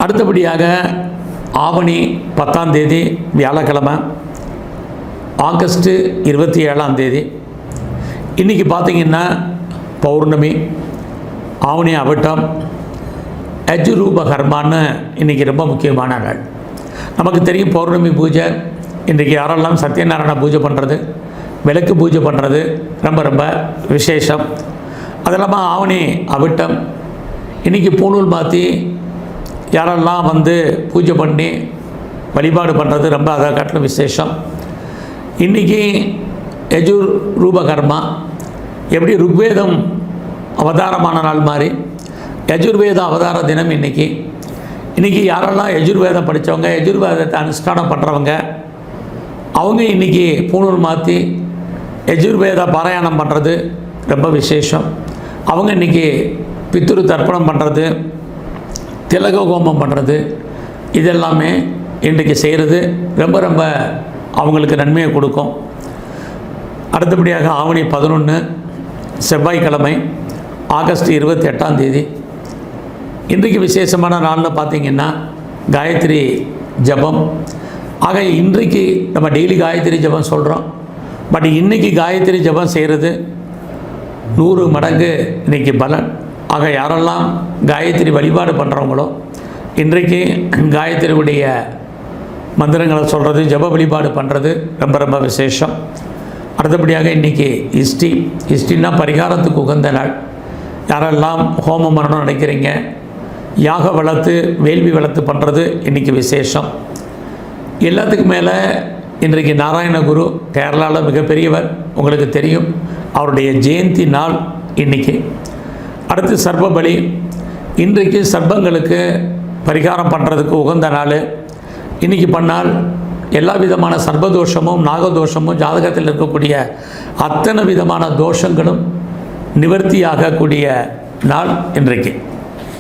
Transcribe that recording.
அடுத்தபடியாக ஆவணி 10ஆம் தேதி வியாழக்கிழமை, ஆகஸ்ட் 27ஆம் தேதி. இன்றைக்கி பார்த்திங்கன்னா பௌர்ணமி, ஆவணி அவிட்டம், யஜுரூப கர்மான்னு இன்றைக்கி ரொம்ப முக்கியமான நாள். நமக்கு தெரியும் பௌர்ணமி பூஜை. இன்றைக்கி யாரெல்லாம் சத்யநாராயண பூஜை பண்ணுறது, விளக்கு பூஜை பண்ணுறது ரொம்ப ரொம்ப விசேஷம். அது இல்லாமல் ஆவணி அவிட்டம். இன்றைக்கி பூணூல் மாற்றி யாரெல்லாம் பூஜை பண்ணி வழிபாடு பண்ணுறது ரொம்ப அதை காட்டிலும் விசேஷம். இன்றைக்கி யஜுர் ரூபகர்மா. எப்படி ருக்வேதம் அவதாரமான நாள் மாதிரி யஜுர்வேத அவதார தினம் இன்றைக்கி யாரெல்லாம் யஜுர்வேதம் படித்தவங்க, யஜுர்வேதத்தை அனுஷ்டானம் பண்ணுறவங்க, அவங்க இன்றைக்கி பூணூல் மாற்றி யஜுர்வேத பாராயணம் பண்ணுறது ரொம்ப விசேஷம். அவங்க இன்றைக்கி பித்ரு தர்ப்பணம் பண்ணுறது, திலக ஹோமம் பண்ணுறது, இதெல்லாமே இன்றைக்கு செய்கிறது ரொம்ப ரொம்ப அவங்களுக்கு நன்மையை கொடுக்கும். அடுத்தபடியாக ஆவணி 11 செவ்வாய்க்கிழமை, ஆகஸ்ட் 28ஆம் தேதி. இன்றைக்கு விசேஷமான நாளில் பார்த்திங்கன்னா காயத்ரி ஜபம். ஆக இன்றைக்கு நம்ம டெய்லி காயத்ரி ஜபம் சொல்கிறோம். பட் இன்றைக்கி காயத்ரி ஜபம் செய்கிறது 100 மடங்கு இன்றைக்கி பலன். ஆக யாரெல்லாம் காயத்ரி வழிபாடு பண்ணுறவங்களோ இன்றைக்கு காயத்ரியுடைய மந்திரங்களை சொல்கிறது, ஜப வழிபாடு பண்ணுறது ரொம்ப ரொம்ப விசேஷம். அடுத்தபடியாக இன்றைக்கி இஷ்டின்னா பரிகாரத்துக்கு உகந்த நாள். யாரெல்லாம் ஹோமம் பண்ணணும்னு நினைக்கிறீங்க, யாக வளர்த்து வேள்வி வளர்த்து பண்ணுறது இன்றைக்கி விசேஷம். எல்லாத்துக்கும் மேலே இன்றைக்கு நாராயணகுரு கேரளாவில் மிகப்பெரியவர், உங்களுக்கு தெரியும். அவருடைய ஜெயந்தி நாள் இன்றைக்கி. அடுத்து சர்ப்பபலி. இன்றைக்கு சர்ப்பங்களுக்கு பரிகாரம் பண்ணுறதுக்கு உகந்த நாள். இன்றைக்கி பண்ணால் எல்லா விதமான சர்ப்பதோஷமும் நாகதோஷமும் ஜாதகத்தில் இருக்கக்கூடிய அத்தனை விதமான தோஷங்களும் நிவர்த்தியாகக்கூடிய நாள் இன்றைக்கு.